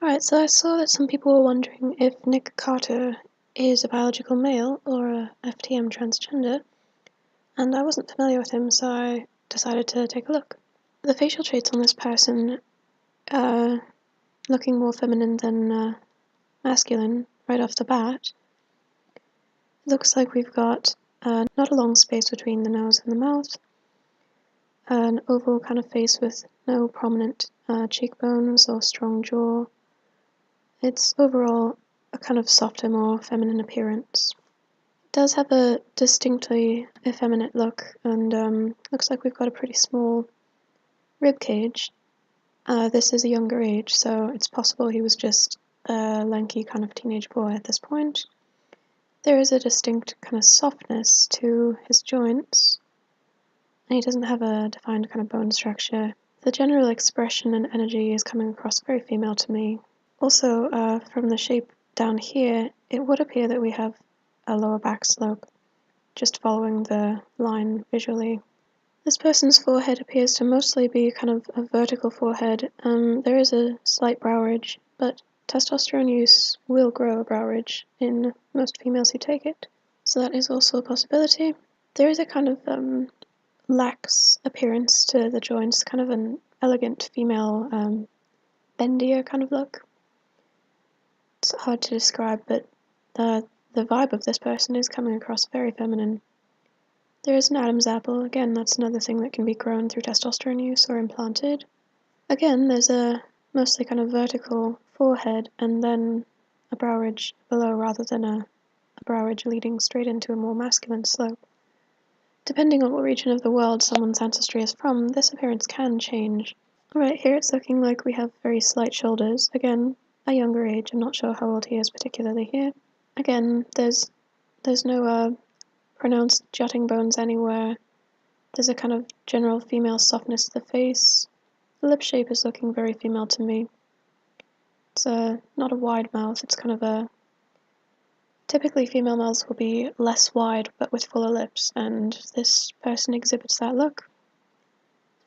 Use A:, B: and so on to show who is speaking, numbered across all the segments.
A: Alright, so I saw that some people were wondering if Nick Carter is a biological male or a FTM transgender, and I wasn't familiar with him, so I decided to take a look. The facial traits on this person are looking more feminine than masculine right off the bat. It looks like we've got not a long space between the nose and the mouth, an oval kind of face with no prominent cheekbones or strong jaw. It's overall a kind of softer, more feminine appearance. It does have a distinctly effeminate look, and looks like we've got a pretty small rib cage. This is a younger age, so it's possible he was just a lanky kind of teenage boy at this point. There is a distinct kind of softness to his joints, and he doesn't have a defined kind of bone structure. The general expression and energy is coming across very female to me. Also, from the shape down here, it would appear that we have a lower back slope, just following the line visually. This person's forehead appears to mostly be kind of a vertical forehead. There is a slight brow ridge, but testosterone use will grow a brow ridge in most females who take it, so that is also a possibility. There is a kind of lax appearance to the joints, kind of an elegant female bendier kind of look. It's hard to describe, but the vibe of this person is coming across very feminine. There is an Adam's apple. Again, that's another thing that can be grown through testosterone use or implanted. Again, there's a mostly kind of vertical forehead and then a brow ridge below rather than a brow ridge leading straight into a more masculine slope. Depending on what region of the world someone's ancestry is from, this appearance can change. Alright, here it's looking like we have very slight shoulders. Again, a younger age. I'm not sure how old he is particularly here. Again, there's no pronounced jutting bones anywhere. There's a kind of general female softness to the face. The lip shape is looking very female to me. It's not a wide mouth, it's kind of a... Typically female mouths will be less wide but with fuller lips, and this person exhibits that look.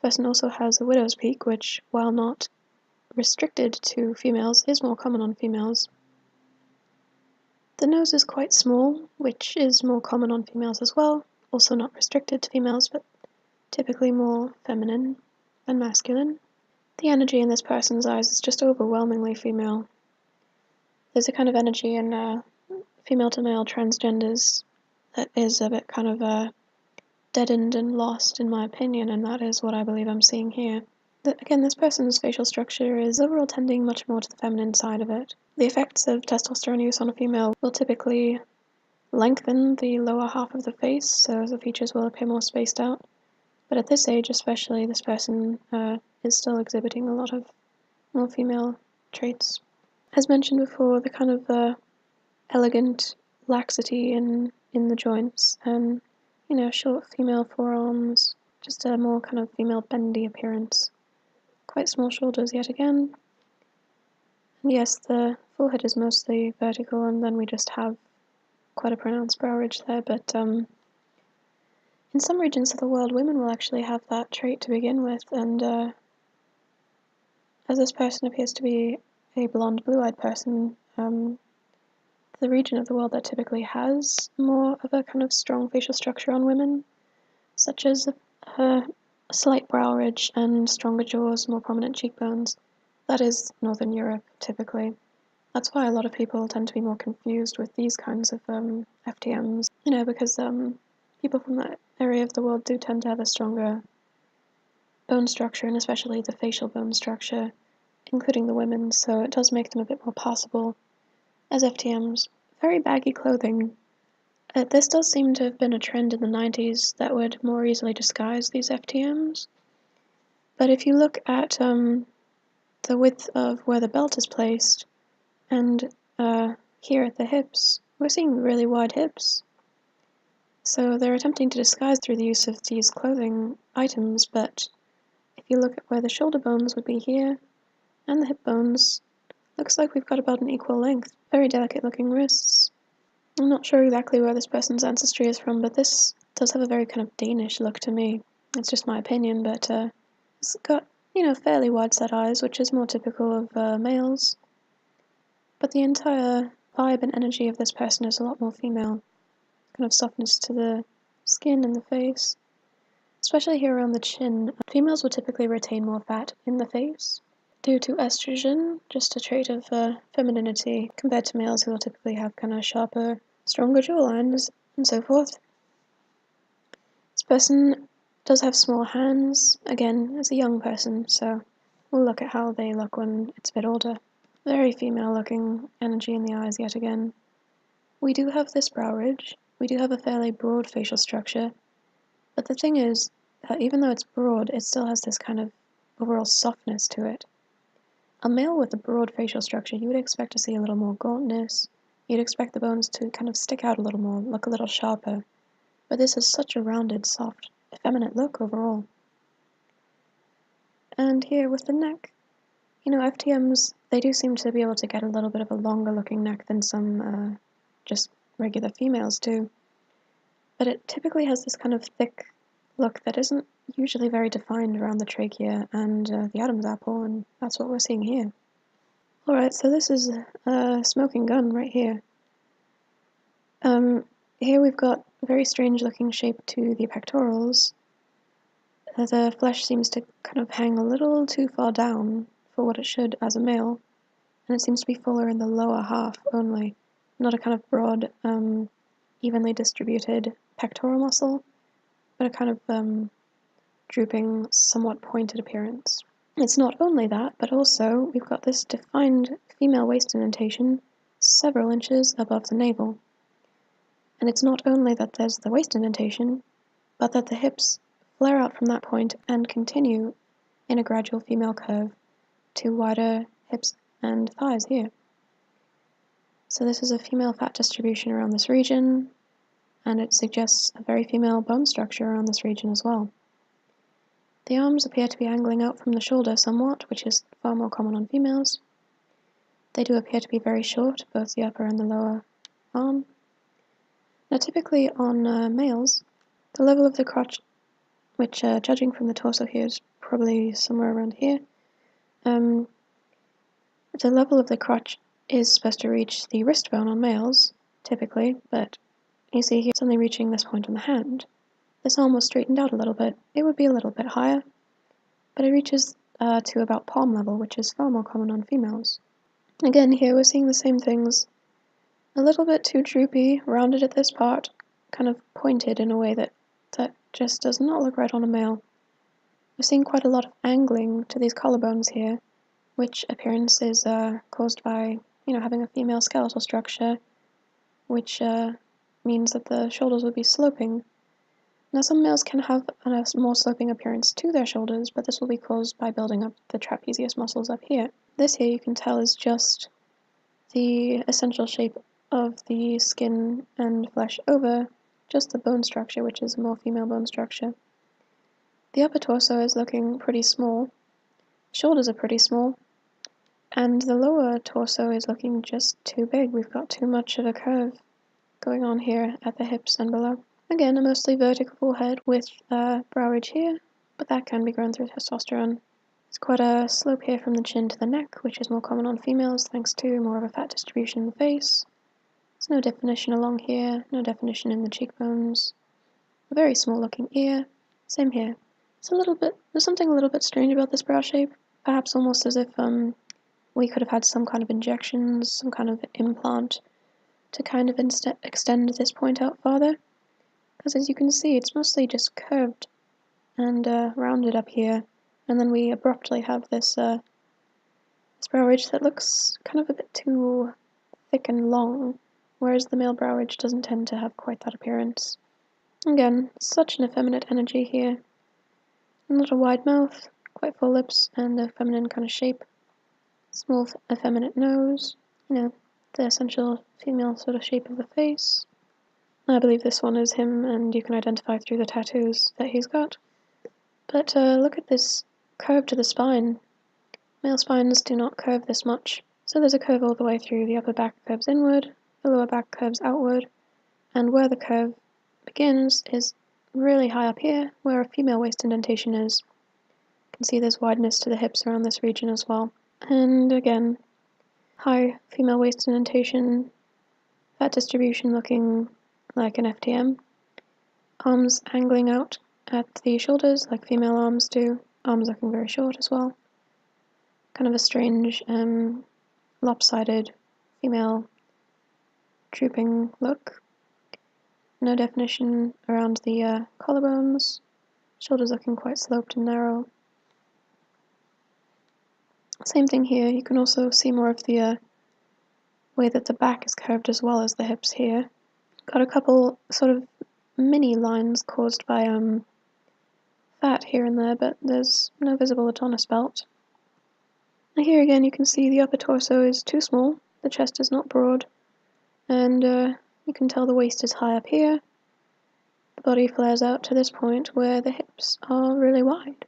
A: This person also has a widow's peak, which, while not restricted to females, is more common on females. The nose is quite small, which is more common on females as well, also not restricted to females, but typically more feminine than masculine. The energy in this person's eyes is just overwhelmingly female. There's a kind of energy in female to male transgenders that is a bit kind of deadened and lost in my opinion, and that is what I believe I'm seeing here. Again, this person's facial structure is overall tending much more to the feminine side of it. The effects of testosterone use on a female will typically lengthen the lower half of the face, so the features will appear more spaced out. But at this age especially, this person is still exhibiting a lot of more female traits. As mentioned before, the kind of elegant laxity in the joints, and short female forearms, just a more kind of female bendy appearance. Quite small shoulders yet again. And yes, the forehead is mostly vertical, and then we just have quite a pronounced brow ridge there, but in some regions of the world, women will actually have that trait to begin with, and as this person appears to be a blonde, blue-eyed person, the region of the world that typically has more of a kind of strong facial structure on women, such as a slight brow ridge and stronger jaws, more prominent cheekbones, that is Northern Europe, typically. That's why a lot of people tend to be more confused with these kinds of FTMs, because people from that area of the world do tend to have a stronger bone structure, and especially the facial bone structure, including the women, so it does make them a bit more passable as FTMs. Very baggy clothing. This does seem to have been a trend in the 90s that would more easily disguise these FTMs, but if you look at the width of where the belt is placed, and here at the hips, we're seeing really wide hips. So they're attempting to disguise through the use of these clothing items, but if you look at where the shoulder bones would be here, and the hip bones, looks like we've got about an equal length. Very delicate looking wrists. I'm not sure exactly where this person's ancestry is from, but this does have a very kind of Danish look to me. It's just my opinion, but it's got, fairly wide set eyes, which is more typical of males. but the entire vibe and energy of this person is a lot more female. Kind of softness to the skin and the face, especially here around the chin. Females will typically retain more fat in the face due to estrogen, just a trait of femininity, compared to males who will typically have kind of sharper, stronger jawlines and so forth. This person does have small hands, again, as a young person, so we'll look at how they look when it's a bit older. Very female-looking energy in the eyes yet again. We do have this brow ridge. We do have a fairly broad facial structure, but the thing is that even though it's broad, it still has this kind of overall softness to it. A male with a broad facial structure, you would expect to see a little more gauntness. You'd expect the bones to kind of stick out a little more, look a little sharper. But this is such a rounded, soft, effeminate look overall. And here with the neck, FTMs, they do seem to be able to get a little bit of a longer looking neck than some just regular females do. But it typically has this kind of thick look that isn't usually very defined around the trachea and the Adam's apple, and that's what we're seeing here. Alright, so this is a smoking gun right here. Here we've got a very strange looking shape to the pectorals. The flesh seems to kind of hang a little too far down for what it should as a male, and it seems to be fuller in the lower half only, not a kind of broad, evenly distributed pectoral muscle, but a kind of drooping, somewhat pointed appearance. It's not only that, but also we've got this defined female waist indentation several inches above the navel. And it's not only that there's the waist indentation, but that the hips flare out from that point and continue in a gradual female curve to wider hips and thighs here. So this is a female fat distribution around this region, and it suggests a very female bone structure around this region as well. The arms appear to be angling out from the shoulder somewhat, which is far more common on females. They do appear to be very short, both the upper and the lower arm. Now typically on males, the level of the crotch, which judging from the torso here is probably somewhere around here, the level of the crotch is supposed to reach the wrist bone on males, typically, but you see here it's only reaching this point on the hand. This arm was straightened out a little bit. It would be a little bit higher, but it reaches to about palm level, which is far more common on females. Again, here we're seeing the same things. A little bit too droopy, rounded at this part, kind of pointed in a way that just does not look right on a male. We're seeing quite a lot of angling to these collarbones here, which appearance is caused by, having a female skeletal structure, which means that the shoulders would be sloping. Now some males can have a more sloping appearance to their shoulders, but this will be caused by building up the trapezius muscles up here. This here you can tell is just the essential shape of the skin and flesh over just the bone structure, which is a more female bone structure. The upper torso is looking pretty small, shoulders are pretty small, and the lower torso is looking just too big. We've got too much of a curve going on here at the hips and below. Again, a mostly vertical forehead with brow ridge here, but that can be grown through testosterone. It's quite a slope here from the chin to the neck, which is more common on females thanks to more of a fat distribution in the face. There's no definition along here, no definition in the cheekbones. A very small looking ear. Same here. There's something a little bit strange about this brow shape, perhaps almost as if we could have had some kind of injections, some kind of implant to kind of extend this point out farther. Because as you can see, it's mostly just curved and rounded up here, and then we abruptly have this brow ridge that looks kind of a bit too thick and long, whereas the male brow ridge doesn't tend to have quite that appearance. Again, such an effeminate energy here. A little wide mouth, quite full lips, and a feminine kind of shape. Small, effeminate nose, the essential female sort of shape of the face. I believe this one is him, and you can identify through the tattoos that he's got. But look at this curve to the spine. Male spines do not curve this much. So there's a curve all the way through. The upper back curves inward, the lower back curves outward, and where the curve begins is really high up here, where a female waist indentation is. You can see there's wideness to the hips around this region as well. And again, high female waist indentation, fat distribution looking like an FTM, arms angling out at the shoulders like female arms do, arms looking very short as well. Kind of a strange, lopsided female drooping look. No definition around the collarbones, shoulders looking quite sloped and narrow. Same thing here, you can also see more of the way that the back is curved as well as the hips here. Got a couple sort of mini lines caused by fat here and there, but there's no visible Adonis belt. Now here again you can see the upper torso is too small, the chest is not broad, and you can tell the waist is high up here. The body flares out to this point where the hips are really wide.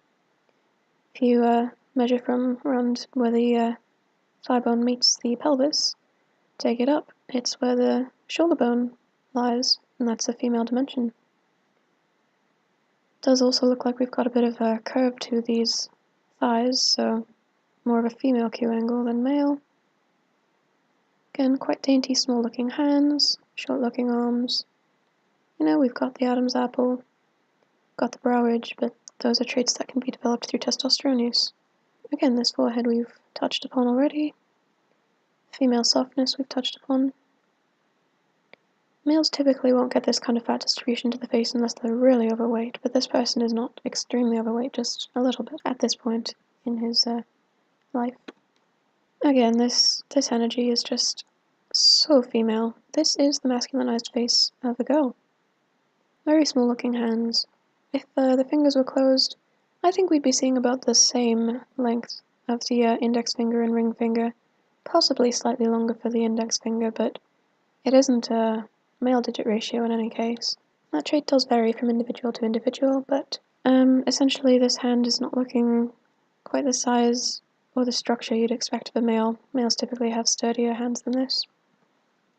A: If you measure from around where the thigh bone meets the pelvis, take it up, it's where the shoulder bone lies, and that's a female dimension. It does also look like we've got a bit of a curve to these thighs, so more of a female Q angle than male. Again, quite dainty, small looking hands, short looking arms. You know, we've got the Adam's apple, got the brow ridge, but those are traits that can be developed through testosterone use. Again, this forehead we've touched upon already. Female softness we've touched upon. Males typically won't get this kind of fat distribution to the face unless they're really overweight, but this person is not extremely overweight, just a little bit at this point in his life. Again, this energy is just so female. This is the masculinized face of a girl. Very small looking hands. If the fingers were closed, I think we'd be seeing about the same length of the index finger and ring finger, possibly slightly longer for the index finger, but it isn't a male digit ratio in any case. That trait does vary from individual to individual, but essentially this hand is not looking quite the size or the structure you'd expect of a male. Males typically have sturdier hands than this.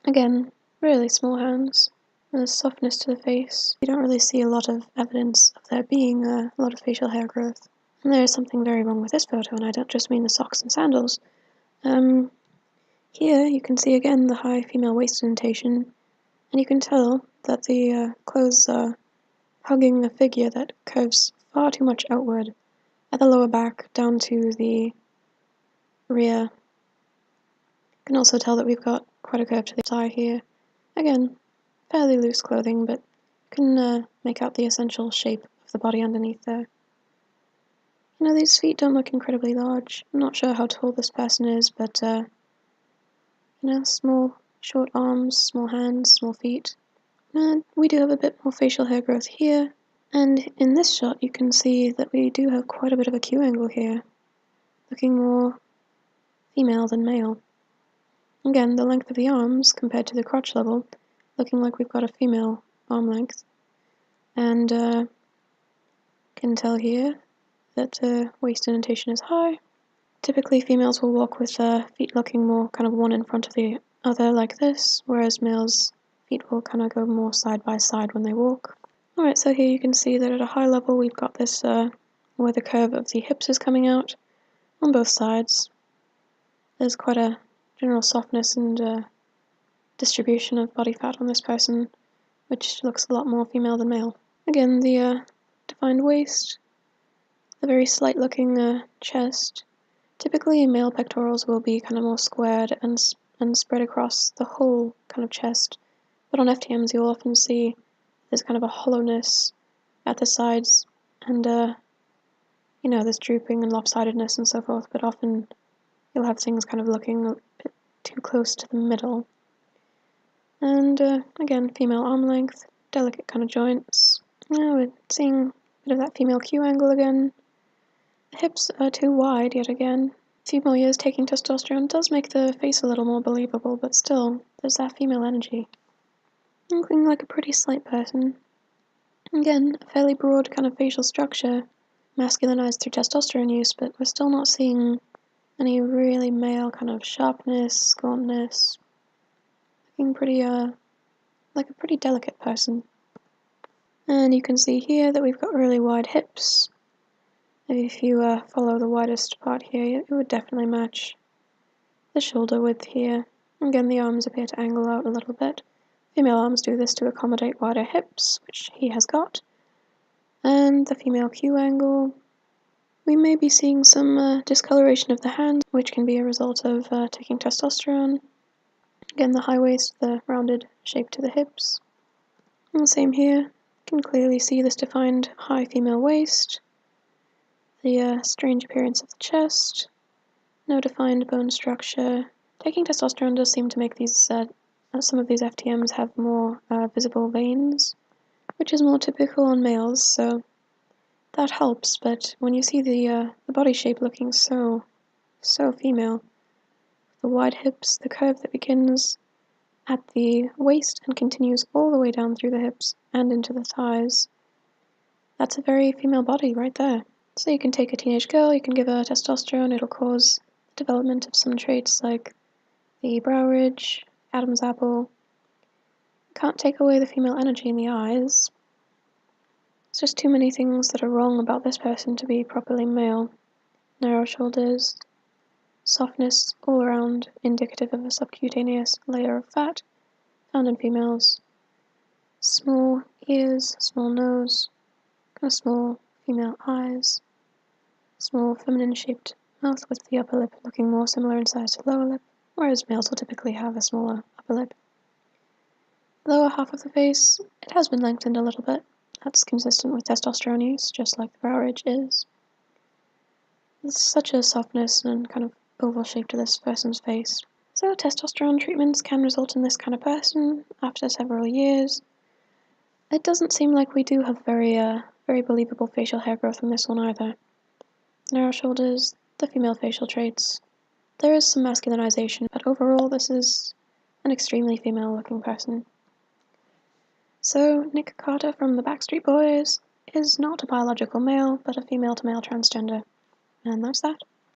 A: Again, really small hands. There's softness to the face. You don't really see a lot of evidence of there being a lot of facial hair growth. And there is something very wrong with this photo, and I don't just mean the socks and sandals. Here you can see again the high female waist indentation, and you can tell that the clothes are hugging a figure that curves far too much outward at the lower back down to the rear. You can also tell that we've got quite a curve to the thigh here. Again, fairly loose clothing, but you can make out the essential shape of the body underneath there. You know, these feet don't look incredibly large. I'm not sure how tall this person is, but you know, small, short arms, small hands, small feet. And we do have a bit more facial hair growth here, and in this shot you can see that we do have quite a bit of a Q angle here, looking more female than male. Again, the length of the arms compared to the crotch level, looking like we've got a female arm length, and can tell here that waist indentation is high. Typically females will walk with feet looking more kind of one in front of the other like this, whereas males' feet will kind of go more side by side when they walk. Alright, so here you can see that at a high level we've got this where the curve of the hips is coming out on both sides. There's quite a general softness and distribution of body fat on this person, which looks a lot more female than male. Again, the defined waist, the very slight looking chest. Typically male pectorals will be kind of more squared and spread across the whole kind of chest, but on FTMs you'll often see there's kind of a hollowness at the sides, and you know, there's drooping and lopsidedness and so forth, but often you'll have things kind of looking a bit too close to the middle. And again, female arm length, delicate kind of joints. Now we're seeing a bit of that female Q angle again. The hips are too wide yet again. A few more years taking testosterone does make the face a little more believable, but still, there's that female energy. Looking like a pretty slight person. Again, a fairly broad kind of facial structure, masculinized through testosterone use, but we're still not seeing any really male kind of sharpness, gauntness. Looking pretty, like a pretty delicate person. And you can see here that we've got really wide hips. If you follow the widest part here, it would definitely match the the shoulder width here. Again, the arms appear to angle out a little bit. Female arms do this to accommodate wider hips, which he has got. And the female Q angle. We may be seeing some discoloration of the hands, which can be a result of taking testosterone. Again, the high waist, the rounded shape to the hips. And the same here. You can clearly see this defined high female waist. The strange appearance of the chest. No defined bone structure. Taking testosterone does seem to make these some of these FTMs have more visible veins, which is more typical on males, so that helps. But when you see the body shape looking so female, the wide hips, the curve that begins at the waist and continues all the way down through the hips and into the thighs, that's a very female body right there. So you can take a teenage girl, you can give her testosterone, it'll cause the development of some traits like the brow ridge, Adam's apple. Can't take away the female energy in the eyes. It's just too many things that are wrong about this person to be properly male. Narrow shoulders, softness all around, indicative of a subcutaneous layer of fat found in females. Small ears, small nose, kind of small female eyes. Small feminine shaped mouth with the upper lip looking more similar in size to lower lip, whereas males will typically have a smaller upper lip. Lower half of the face, it has been lengthened a little bit. That's consistent with testosterone use, just like the brow ridge is. There's such a softness and kind of oval shape to this person's face. So testosterone treatments can result in this kind of person after several years. It doesn't seem like we do have very believable facial hair growth in this one either. Narrow shoulders, the female facial traits. There is some masculinization, but overall this is an extremely female-looking person. So Nick Carter from the Backstreet Boys is not a biological male, but a female-to-male transgender. And that's that.